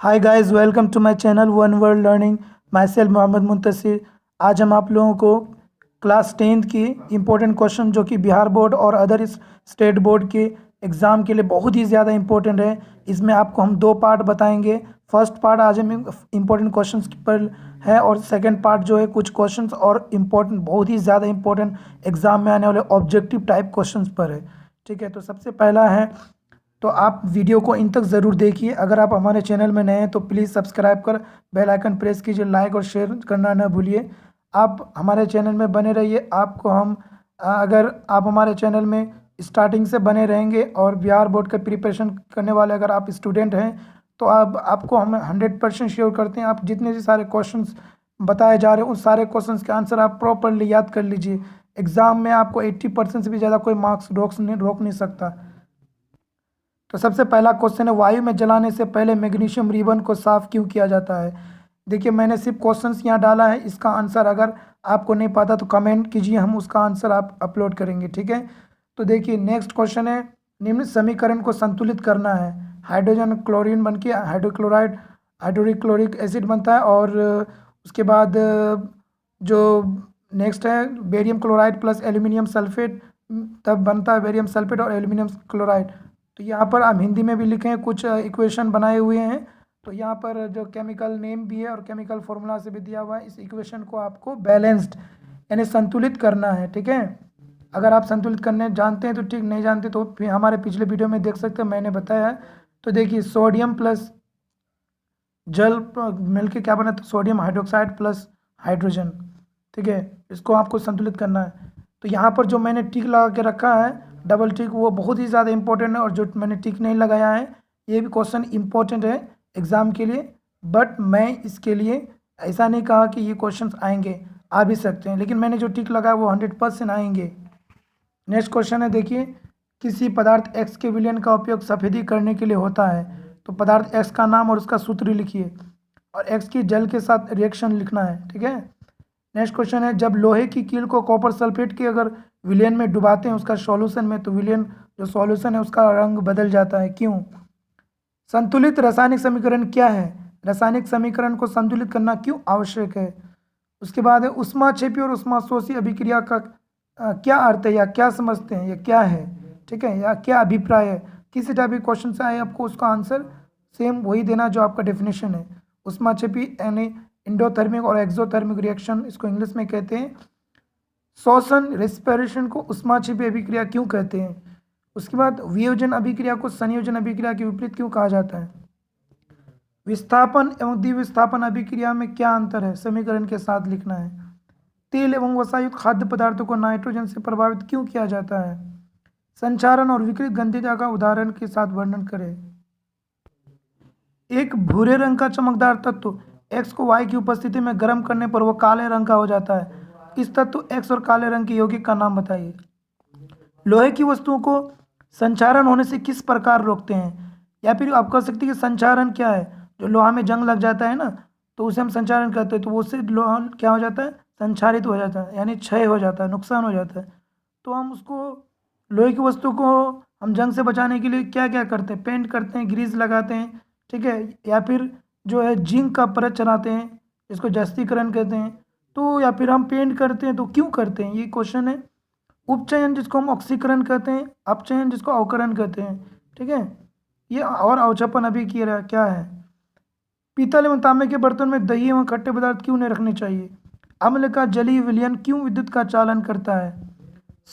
Hi guys, welcome to my channel one world learning. Myself Mohammad Muntasir. आज हम आप लोगों को क्लास 10th की इम्पोर्टेंट क्वेश्चन जो कि बिहार बोर्ड और अदर स्टेट बोर्ड के एग्ज़ाम के लिए बहुत ही ज़्यादा इम्पोर्टेंट है। इसमें आपको हम दो पार्ट बताएंगे। फर्स्ट पार्ट आज हम इम्पोर्टेंट क्वेश्चंस पर है और सेकंड पार्ट जो है कुछ क्वेश्चंस और इम्पोर्टेंट, बहुत ही ज़्यादा इम्पोर्टेंट एग्ज़ाम में आने वाले ऑब्जेक्टिव टाइप क्वेश्चंस पर है। ठीक है, तो सबसे पहला है, तो आप वीडियो को इन तक ज़रूर देखिए। अगर आप हमारे चैनल में नए हैं तो प्लीज़ सब्सक्राइब कर बेल आइकन प्रेस कीजिए, लाइक और शेयर करना न भूलिए। आप हमारे चैनल में बने रहिए। आपको हम अगर आप हमारे चैनल में स्टार्टिंग से बने रहेंगे और बिहार बोर्ड का प्रिपरेशन करने वाले अगर आप स्टूडेंट हैं तो आपको हम 100% श्योर करते हैं। आप जितने भी सारे क्वेश्चंस बताए जा रहे हैं उन सारे क्वेश्चंस के आंसर आप प्रॉपरली याद कर लीजिए। एग्ज़ाम में आपको 80% से भी ज़्यादा कोई मार्क्स रोक नहीं सकता। तो सबसे पहला क्वेश्चन है, वायु में जलाने से पहले मैग्नीशियम रिबन को साफ क्यों किया जाता है। देखिए, मैंने सिर्फ क्वेश्चंस यहाँ डाला है। इसका आंसर अगर आपको नहीं पता तो कमेंट कीजिए, हम उसका आंसर आप अपलोड करेंगे। ठीक है, तो देखिए नेक्स्ट क्वेश्चन है, निम्न समीकरण को संतुलित करना है। हाइड्रोजन क्लोरीन बन के हाइड्रोक्लोराइड हाइड्रोक्लोरिक एसिड बनता है और उसके बाद जो नेक्स्ट है barium chloride plus aluminium sulphate, तब बनता है बेरियम सल्फेट और एल्यूमिनियम क्लोराइड। तो यहाँ पर हम हिंदी में भी लिखे हैं, कुछ इक्वेशन बनाए हुए हैं। तो यहाँ पर जो केमिकल नेम भी है और केमिकल फॉर्मूला से भी दिया हुआ है। इस इक्वेशन को आपको बैलेंस्ड यानी संतुलित करना है। ठीक है, अगर आप संतुलित करने जानते हैं तो ठीक, नहीं जानते तो फिर हमारे पिछले वीडियो में देख सकते हैं, मैंने बताया है। तो देखिए, सोडियम प्लस जल मिलके क्या बना, तो सोडियम हाइड्रोक्साइड प्लस हाइड्रोजन। ठीक है, इसको आपको संतुलित करना है। तो यहाँ पर जो मैंने टिक लगा के रखा है, डबल टिक, वो बहुत ही ज़्यादा इंपॉर्टेंट है। और जो मैंने टिक नहीं लगाया है, ये भी क्वेश्चन इंपॉर्टेंट है एग्ज़ाम के लिए। बट मैं इसके लिए ऐसा नहीं कहा कि ये क्वेश्चंस आएंगे, आ भी सकते हैं, लेकिन मैंने जो टिक लगाया वो 100% आएंगे। नेक्स्ट क्वेश्चन है, देखिए, किसी पदार्थ एक्स के विलयन का उपयोग सफेदी करने के लिए होता है। तो पदार्थ एक्स का नाम और उसका सूत्र लिखिए और एक्स की जल के साथ रिएक्शन लिखना है। ठीक है, नेक्स्ट क्वेश्चन है, जब लोहे की कील को कॉपर सल्फेट के अगर विलयन में डुबाते हैं उसका सॉल्यूशन में, तो विलयन जो सॉल्यूशन है उसका रंग बदल जाता है, क्यों। संतुलित रासायनिक समीकरण क्या है, रासायनिक समीकरण को संतुलित करना क्यों आवश्यक है। उसके बाद है, ऊष्माक्षेपी और ऊष्माशोषी अभिक्रिया का क्या अर्थ है या क्या समझते हैं, या क्या है। ठीक है, या क्या अभिप्राय है। किसी टाइप के क्वेश्चन से आए आपको उसका आंसर सेम वही देना जो आपका डेफिनेशन है। ऊष्माक्षेपी यानी इंडोथर्मिक और एक्सोथर्मिक रिएक्शन, इसको इंग्लिश में कहते हैं श्वसन, रेस्पिरेशन को ऊष्माक्षेपी अभिक्रिया क्यों कहते हैं। उसके बाद वियोजन अभिक्रिया को संयोजन अभिक्रिया के विपरीत क्यों कहा जाता है। विस्थापन एवं द्विविस्थापन अभिक्रिया में क्या अंतर है, समीकरण के साथ लिखना है। तेल एवं वसायुक्त खाद्य पदार्थों को नाइट्रोजन से प्रभावित क्यों किया जाता है। संचारण और विकृत गंधीता का उदाहरण के साथ वर्णन करें। एक भूरे रंग का चमकदार तत्व एक्स को वाई की उपस्थिति में गर्म करने पर वह काले रंग का हो जाता है। इस तत्व एक्स और काले रंग के यौगिक का नाम बताइए। लोहे की वस्तुओं को संचारण होने से किस प्रकार रोकते हैं, या फिर आप कह सकते हैं कि संचारण क्या है। जो लोहा में जंग लग जाता है ना, तो उसे हम संचारण कहते हैं। तो उससे लोहा क्या हो जाता है, संचारित हो जाता है, यानी क्षय हो जाता है, नुकसान हो जाता है। तो हम उसको, लोहे की वस्तु को हम जंग से बचाने के लिए क्या क्या करते हैं, पेंट करते हैं, ग्रीस लगाते हैं। ठीक है, या फिर जो है जिंक का परत चढ़ाते हैं, इसको जस्तीकरण कहते हैं। तो या फिर हम पेंट करते हैं, तो क्यों करते हैं, ये क्वेश्चन है। उपचयन जिसको हम ऑक्सीकरण कहते हैं, अपचयन जिसको अवकरण कहते हैं। ठीक है, ये और अवक्षेपण अभी किया क्या है। पीतल एवं तांबे के बर्तन में दही एवं खट्टे पदार्थ क्यों नहीं रखने चाहिए। अम्ल का जलीय विलयन क्यों विद्युत का चालन करता है।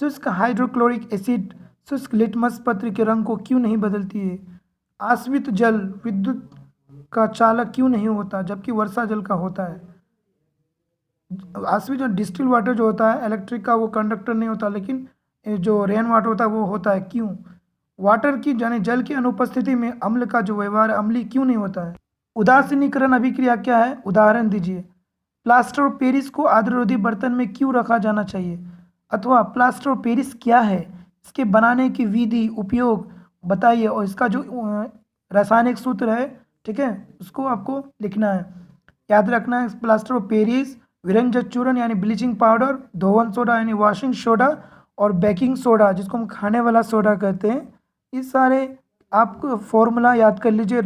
शुष्क हाइड्रोक्लोरिक एसिड शुष्क लिटमस पत्र के रंग को क्यों नहीं बदलती है। आश्रित जल विद्युत का चालक क्यों नहीं होता जबकि वर्षा जल का होता है। आश्रित जो डिस्टिल वाटर जो होता है इलेक्ट्रिक का, वो कंडक्टर नहीं होता, लेकिन जो रेन वाटर होता है वो होता है, क्यों। वाटर की यानी जल की अनुपस्थिति में अम्ल का जो व्यवहार अम्लीय क्यों नहीं होता है। उदासीनीकरण अभिक्रिया क्या है, उदाहरण दीजिए। प्लास्टर ऑफ पेरिस को आर्द्ररोधी बर्तन में क्यों रखा जाना चाहिए, अथवा प्लास्टर ऑफ पेरिस क्या है, इसके बनाने की विधि उपयोग बताइए और इसका जो रासायनिक सूत्र है, ठीक है, उसको आपको लिखना है, याद रखना है। प्लास्टर ऑफ पेरिस विरंजक चूर्ण यानी ब्लीचिंग पाउडर, धोवन सोडा यानी वॉशिंग सोडा, और बेकिंग सोडा जिसको हम खाने वाला सोडा कहते हैं। ये सारे आपको फॉर्मूला याद कर लीजिए,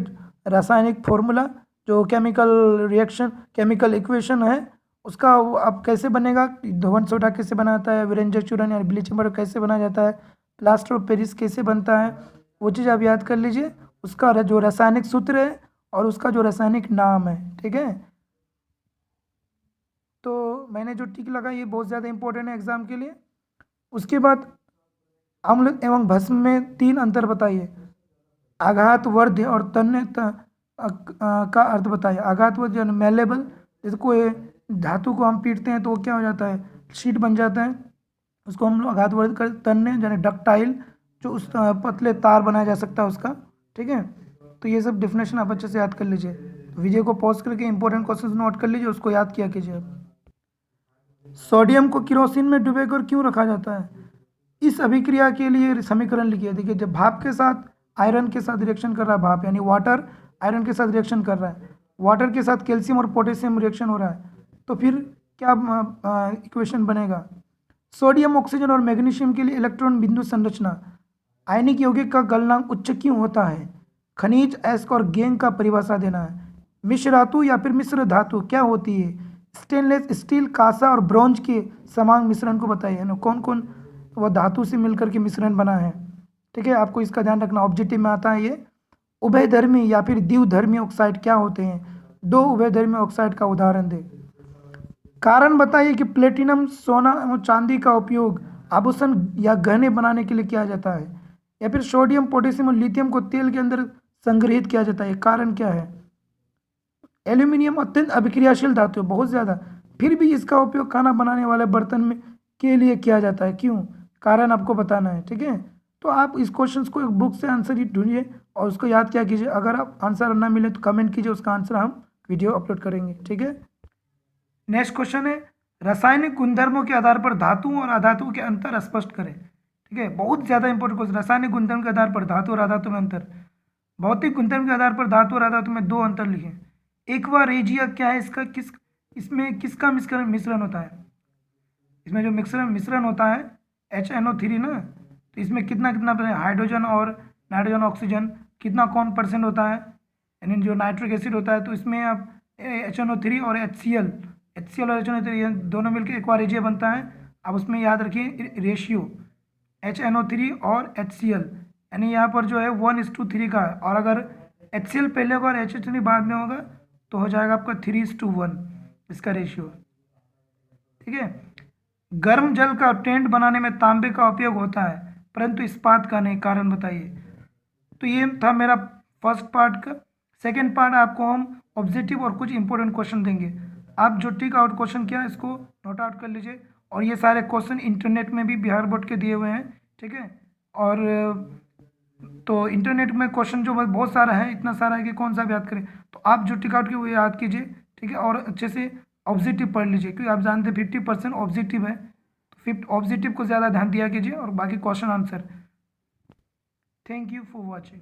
रासायनिक फॉर्मूला जो केमिकल रिएक्शन केमिकल इक्वेशन है उसका वो अब कैसे बनेगा, धोवन सोडा कैसे बनाता है, विरेंजर चूर्ण या ब्लीचिंग पाउडर कैसे बनाया जाता है, प्लास्टर ऑफ पेरिस कैसे बनता है, वो चीज़ आप याद कर लीजिए। उसका जो रासायनिक सूत्र है और उसका जो रासायनिक नाम है, ठीक है। तो मैंने जो टिक लगा ये बहुत ज़्यादा इंपॉर्टेंट है एग्जाम के लिए। उसके बाद अम्ल एवं भस्म में 3 अंतर बताइए। आघात वर्ध्य और का अर्थ बताइए। आघात वर्ध्य मेलेबल, जैसे कोई धातु को हम पीटते हैं तो वो क्या हो जाता है, शीट बन जाता है, उसको हम लोग आघात वर्ध्य कर। तन्य यानी डक्टाइल, जो उस पतले तार बनाया जा सकता है उसका, ठीक है। तो ये सब डेफिनेशन आप अच्छे से याद कर लीजिए। वीडियो को पॉज करके इंपॉर्टेंट क्वेश्चन नोट कर लीजिए, उसको याद किया कीजिए। सोडियम को केरोसिन में डुबोकर क्यों रखा जाता है? इस अभिक्रिया के लिए समीकरण लिखिए। देखिए, जब भाप के साथ आयरन के साथ रिएक्शन कर रहा है, भाप यानी वाटर आयरन के साथ रिएक्शन कर रहा है, वाटर के साथ कैल्शियम और पोटेशियम रिएक्शन हो रहा है, तो फिर क्या इक्वेशन बनेगा? सोडियम, ऑक्सीजन और मैग्नीशियम के लिए इलेक्ट्रॉन बिंदु संरचना। आयनिक यौगिक का गलनांक उच्च क्यों होता है? खनिज, अयस्क और गैंग का परिभाषा देना है। मिश्र धातु या फिर मिश्र धातु क्या होती है? स्टेनलेस स्टील, कांसा और ब्रॉन्ज के समान मिश्रण को बताइए ना, कौन कौन वह धातु से मिलकर के मिश्रण बना है, ठीक है। आपको इसका ध्यान रखना, ऑब्जेक्टिव में आता है ये। उभयधर्मी या फिर द्विधर्मी ऑक्साइड क्या होते हैं? 2 उभयधर्मी ऑक्साइड का उदाहरण दे। कारण बताइए कि प्लेटिनम, सोना एवं चांदी का उपयोग आभूषण या गहने बनाने के लिए किया जाता है, या फिर सोडियम, पोटेशियम और लिथियम को तेल के अंदर संग्रहित किया जाता है, कारण क्या है? एल्यूमिनियम अत्यंत अभिक्रियाशील धातु है, बहुत ज़्यादा, फिर भी इसका उपयोग खाना बनाने वाले बर्तन में के लिए किया जाता है, क्यों? कारण आपको बताना है, ठीक है। तो आप इस क्वेश्चन को एक बुक से आंसर ही ढूंढिए और उसको याद क्या कीजिए। अगर आप आंसर ना मिले तो कमेंट कीजिए, उसका आंसर हम वीडियो अपलोड करेंगे, ठीक है। नेक्स्ट क्वेश्चन है, रासायनिक गुणधर्मों के आधार पर धातुओं और अधातुओं के अंतर स्पष्ट करें, ठीक है। बहुत ज़्यादा इंपॉर्टेंट क्वेश्चन। रासायनिक गुणधर्म के आधार पर धातु और अधातु में अंतर। भौतिक गुणधर्म के आधार पर धातु और अधातु में 2 अंतर लिखें। एक्वा रेजिया क्या है, इसका इसमें किसका मिश्रण होता है? इसमें जो मिश्रण होता है HNO3 ना, तो इसमें कितना हाइड्रोजन और नाइट्रोजन, ऑक्सीजन कितना कौन % होता है, यानी जो नाइट्रिक एसिड होता है, तो इसमें आप HNO3 और HCl और HNO3 ये दोनों मिलकर एक्वा रेजिया बनता है। अब उसमें याद रखिए रेशियो HNO3 और HCl, यानी यहाँ पर जो है 1:3 का है, और अगर HCl पहले होगा और HNO3 बाद में होगा तो हो जाएगा आपका 3:1 इसका रेशियो, ठीक है। गर्म जल का टेंट बनाने में तांबे का उपयोग होता है परंतु इस्पात का नहीं, कारण बताइए। तो ये था मेरा फर्स्ट पार्ट का। सेकेंड पार्ट आपको हम ऑब्जेक्टिव और कुछ इंपॉर्टेंट क्वेश्चन देंगे। आप जो टिक आउट क्वेश्चन किया इसको नोट आउट कर लीजिए, और ये सारे क्वेश्चन इंटरनेट में भी बिहार बोर्ड के दिए हुए हैं, ठीक है। और तो इंटरनेट में क्वेश्चन जो बहुत सारा है, इतना सारा है कि कौन सा भी याद करें, तो आप जो टिक आउट किए वो याद कीजिए, ठीक है। और अच्छे से ऑब्जेक्टिव पढ़ लीजिए, क्योंकि आप जानते हैं 50% ऑब्जेक्टिव है, तो 50 ऑब्जेक्टिव को ज़्यादा ध्यान दिया कीजिए और बाकी question answer. Thank you for watching.